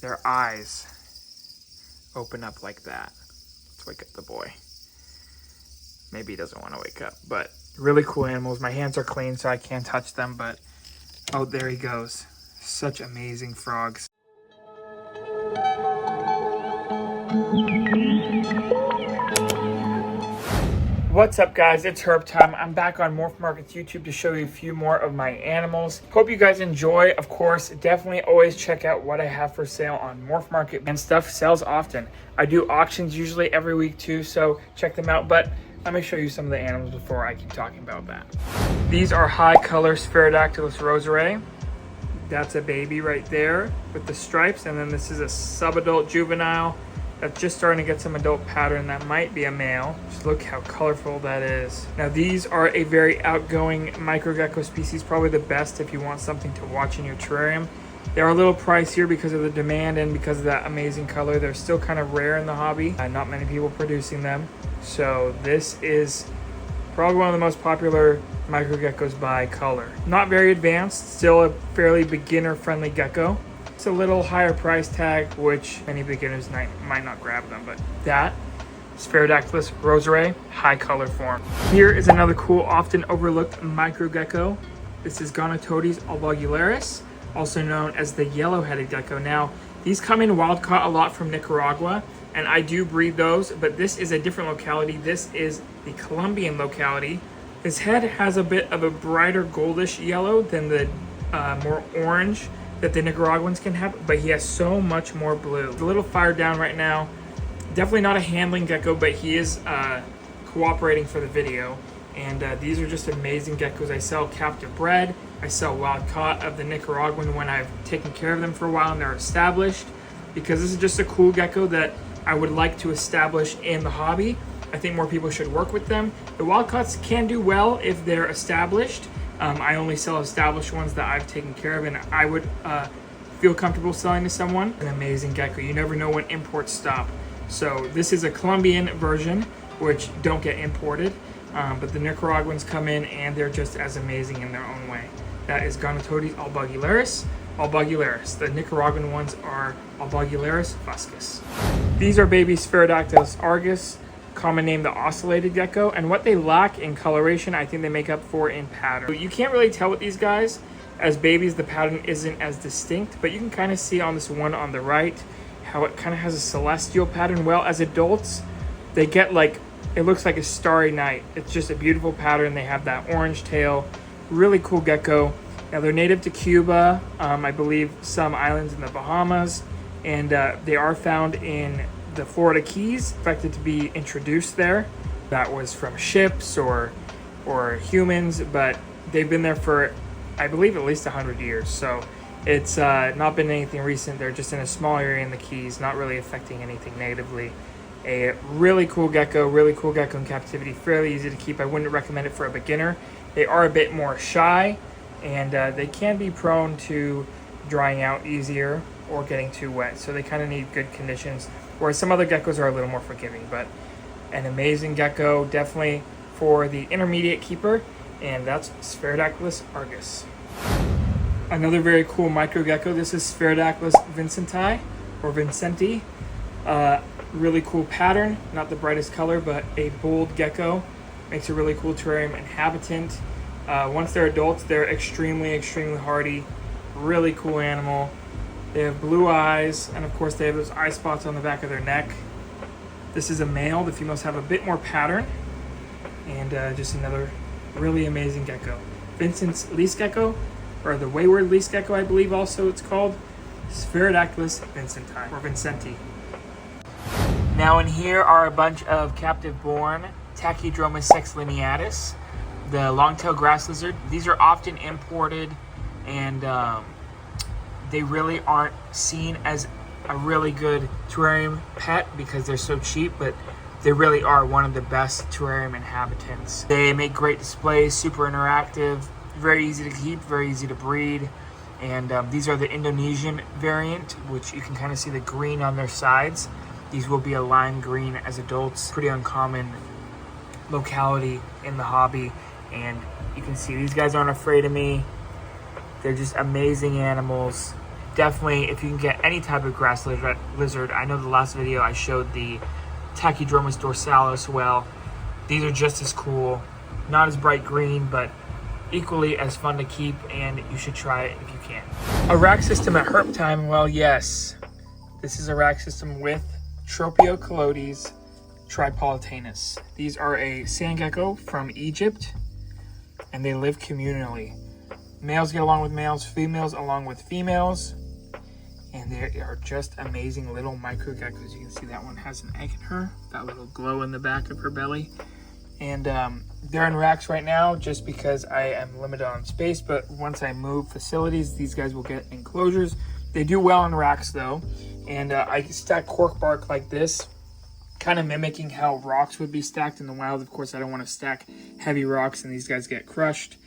their eyes open up like that. Let's wake up the boy. Maybe he doesn't want to wake up, but really cool animals. My hands are clean, so I can't touch them, but oh, there he goes. Such amazing frogs. What's up, guys? It's Herptime. I'm back on MorphMarket's YouTube to show you a few more of my animals. Hope you guys enjoy. Of course, definitely always check out what I have for sale on MorphMarket, and stuff sells often. I do auctions usually every week too, so check them out. But let me show you some of the animals before I keep talking about that. These are high color Spherodactylus roserae. That's a baby right there with the stripes, and then this is a subadult juvenile that's just starting to get some adult pattern. That might be a male. Just look how colorful that is. Now these are a very outgoing microgecko species, probably the best if you want something to watch in your terrarium. They are a little pricier because of the demand and because of that amazing color. They're still kind of rare in the hobby. Not many people producing them. So this is probably one of the most popular microgeckos by color. Not very advanced, still a fairly beginner-friendly gecko. It's a little higher price tag, which many beginners might not grab them, but that Spherodactylus roserae, high color form. Here is another cool, often overlooked microgecko. This is Gonatodes albugularis, also known as the Yellowheaded Gecko. Now, these come in wild caught a lot from Nicaragua, and I do breed those, but this is a different locality. This is the Colombian locality. His head has a bit of a brighter goldish yellow than the more orange that the Nicaraguans can have, but he has so much more blue. He's a little fired down right now. Definitely not a handling gecko, but he is cooperating for the video. And these are just amazing geckos. I sell captive bred. I sell wild caught of the Nicaraguan when I've taken care of them for a while and they're established, because this is just a cool gecko that I would like to establish in the hobby. I think more people should work with them. The wild caughts can do well if they're established. I only sell established ones that I've taken care of, and I would feel comfortable selling to someone. An amazing gecko. You never know when imports stop. So this is a Colombian version, which don't get imported, but the Nicaraguans come in and they're just as amazing in their own way. That is Gonatodes albugularis. The Nicaraguan ones are albugularis fuscus. These are baby Spherodactylus argus, common name the oscillated gecko, and what they lack in coloration, I think they make up for in pattern. You can't really tell with these guys. As babies, the pattern isn't as distinct, but you can kind of see on this one on the right how it kind of has a celestial pattern. Well, as adults, they get like, it looks like a starry night. It's just a beautiful pattern. They have that orange tail. Really cool gecko. Now they're native to Cuba, I believe some islands in the Bahamas, and they are found in the Florida Keys, expected to be introduced there. That was from ships or humans, but they've been there for, I believe, at least 100 years. So it's not been anything recent. They're just in a small area in the Keys, not really affecting anything negatively. A really cool gecko in captivity, fairly easy to keep. I wouldn't recommend it for a beginner. They are a bit more shy, and they can be prone to drying out easier or getting too wet. So they kind of need good conditions, whereas some other geckos are a little more forgiving. But an amazing gecko, definitely for the intermediate keeper, and that's Spherodactylus argus. Another very cool micro gecko. This is Spherodactylus vincenti, or Vincenti. Really cool pattern, not the brightest color, but a bold gecko. Makes a really cool terrarium inhabitant. Once they're adults, they're extremely hardy. Really cool animal. They have blue eyes, and of course they have those eye spots on the back of their neck. This is a male. The females have a bit more pattern, and just another really amazing gecko. Vincent's least gecko, or the wayward least gecko, I believe also it's called, Spherodactylus vincenti, or Vincenti. Now in here are a bunch of captive-born Tachydromus sexlineatus, the longtail grass lizard. These are often imported, and they really aren't seen as a really good terrarium pet because they're so cheap, but they really are one of the best terrarium inhabitants. They make great displays, super interactive, very easy to keep, very easy to breed. And these are the Indonesian variant, which you can kind of see the green on their sides. These will be a lime green as adults. Pretty uncommon locality in the hobby. And you can see these guys aren't afraid of me. They're just amazing animals. definitely, if you can get any type of grass lizard, I know the last video I showed the Tachydermis dorsalis. Well, these are just as cool, not as bright green, but equally as fun to keep, and you should try it if you can. A rack system at Herptime, well, yes, this is a rack system with Tropiocolotes tripolitanus. These are a sand gecko from Egypt, and they live communally. Males get along with males, females along with females, and they are just amazing little micro geckos. You can see that one has an egg in her, that little glow in the back of her belly. And they're in racks right now just because I am limited on space, but once I move facilities, these guys will get enclosures. They do well in racks though, and I stack cork bark like this, kind of mimicking how rocks would be stacked in the wild. Of course, I don't want to stack heavy rocks and these guys get crushed,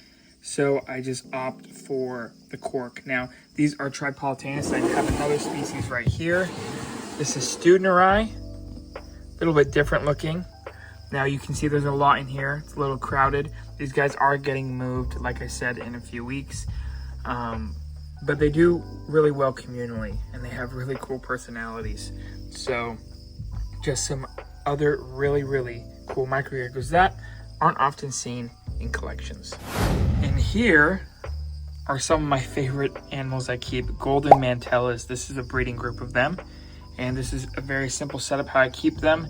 so I just opt for the cork. Now, these are tripolitanus. I have another species right here. This is Studneri, a little bit different looking. Now you can see there's a lot in here. It's a little crowded. These guys are getting moved, like I said, in a few weeks. But they do really well communally, and they have really cool personalities. So just some other really, really cool microgeckos that aren't often seen in collections. And here are some of my favorite animals I keep. Golden Mantelas. This is a breeding group of them, and this is a very simple setup how I keep them.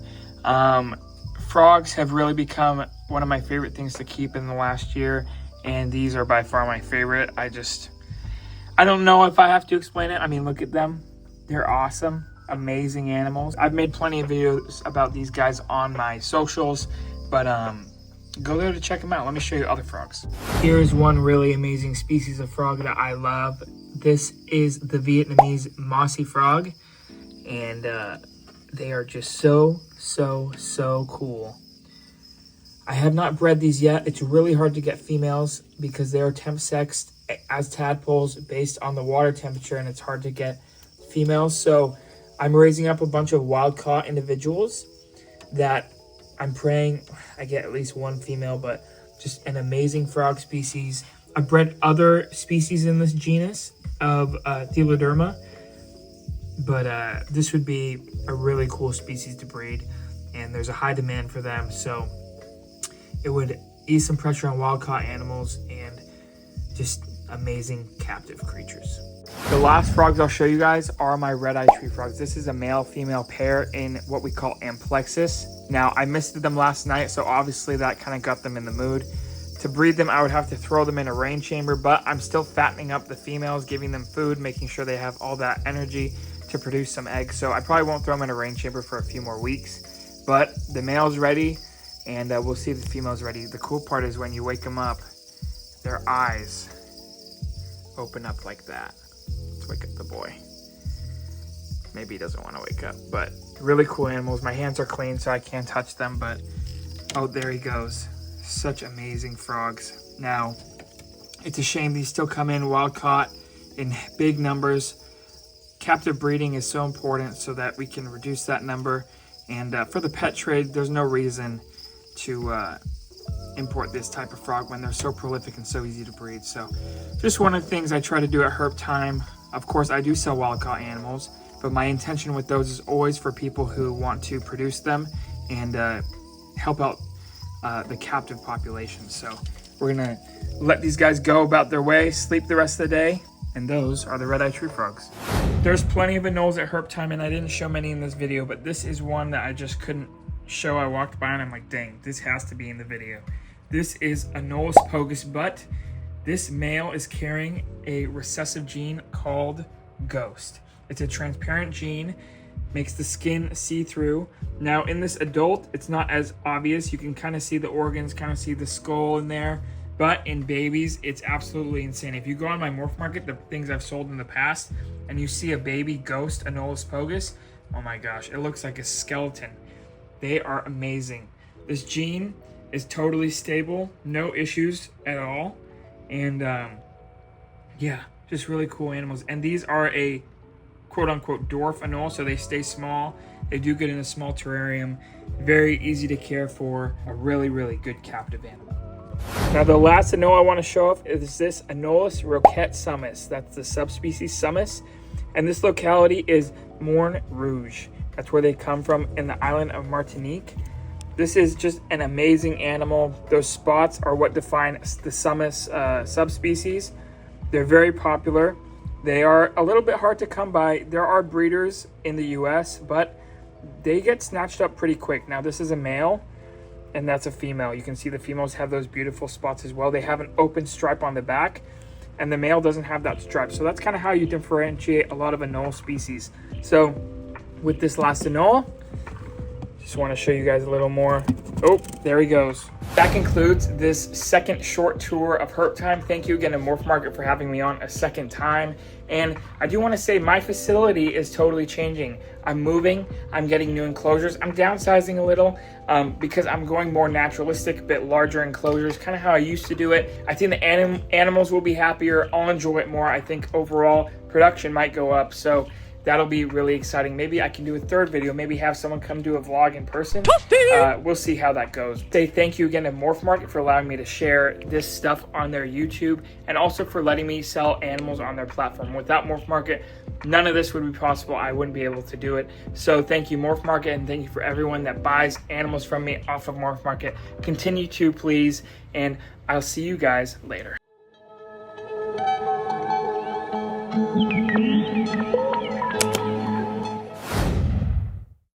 Frogs have really become one of my favorite things to keep in the last year, and these are by far my favorite. I don't know if I have to explain it. I mean, look at them. They're awesome, amazing animals. I've made plenty of videos about these guys on my socials, but go there to check them out. Let me show you other frogs. Here's one really amazing species of frog that I love. This is the Vietnamese Mossy frog, and they are just so cool. I have not bred these yet. It's really hard to get females because they are temp sexed as tadpoles based on the water temperature, and it's hard to get females. So I'm raising up a bunch of wild caught individuals that I'm praying I get at least one female, but just an amazing frog species. I've bred other species in this genus of Theloderma, but this would be a really cool species to breed, and there's a high demand for them, so it would ease some pressure on wild-caught animals and just amazing captive creatures. The last frogs I'll show you guys are my red-eye tree frogs. This is a male-female pair in what we call amplexus. Now, I misted them last night, so obviously that kind of got them in the mood. To breed them, I would have to throw them in a rain chamber, but I'm still fattening up the females, giving them food, making sure they have all that energy to produce some eggs. So I probably won't throw them in a rain chamber for a few more weeks, but the male's ready, and we'll see if the female's ready. The cool part is when you wake them up, their eyes open up like that. Let's wake up the boy. Maybe he doesn't want to wake up, but really cool animals. My hands are clean, so I can't touch them, but oh, there he goes. Such amazing frogs. Now, it's a shame these still come in wild caught in big numbers. Captive breeding is so important so that we can reduce that number. And for the pet trade, there's no reason to import this type of frog when they're so prolific and so easy to breed. So just one of the things I try to do at Herptime. Of course, I do sell wild caught animals, but my intention with those is always for people who want to produce them and help out the captive population. So we're gonna let these guys go about their way, sleep the rest of the day, and those are the red-eye tree frogs. There's plenty of anoles at Herptime, and I didn't show many in this video, but this is one that I just couldn't show. I walked by and I'm like, dang, this has to be in the video. This is Anolis Pogus Butt. This male is carrying a recessive gene called Ghost. It's a transparent gene, makes the skin see-through. Now in this adult, it's not as obvious. You can kind of see the organs, kind of see the skull in there, but in babies, it's absolutely insane. If you go on my MorphMarket, the things I've sold in the past, and you see a baby Ghost Anolis Pogus, oh my gosh, it looks like a skeleton. They are amazing. This gene is totally stable, no issues at all, and yeah, just really cool animals. And these are a quote-unquote dwarf anole, so they stay small. They do good in a small terrarium. Very easy to care for. A really, really good captive animal. Now the last anole I want to show off is this Anolis roquette summus. That's the subspecies summus. And this locality is Morne Rouge. That's where they come from in the island of Martinique. This is just an amazing animal. Those spots are what define the Summus subspecies. They're very popular. They are a little bit hard to come by. There are breeders in the US, but they get snatched up pretty quick. Now this is a male and that's a female. You can see the females have those beautiful spots as well. They have an open stripe on the back and the male doesn't have that stripe. So that's kind of how you differentiate a lot of anole species. So with this last anole, just want to show you guys a little more. Oh, there he goes. That concludes this second short tour of Herptime. Thank you again to MorphMarket for having me on a second time. And I do want to say my facility is totally changing. I'm moving, I'm getting new enclosures. I'm downsizing a little because I'm going more naturalistic, a bit larger enclosures, kind of how I used to do it. I think the animals will be happier. I'll enjoy it more. I think overall production might go up. So that'll be really exciting. Maybe I can do a third video, maybe have someone come do a vlog in person. We'll see how that goes. Say thank you again to MorphMarket for allowing me to share this stuff on their YouTube and also for letting me sell animals on their platform. Without MorphMarket, none of this would be possible. I wouldn't be able to do it. So thank you, MorphMarket, and thank you for everyone that buys animals from me off of MorphMarket. Continue to, please, and I'll see you guys later.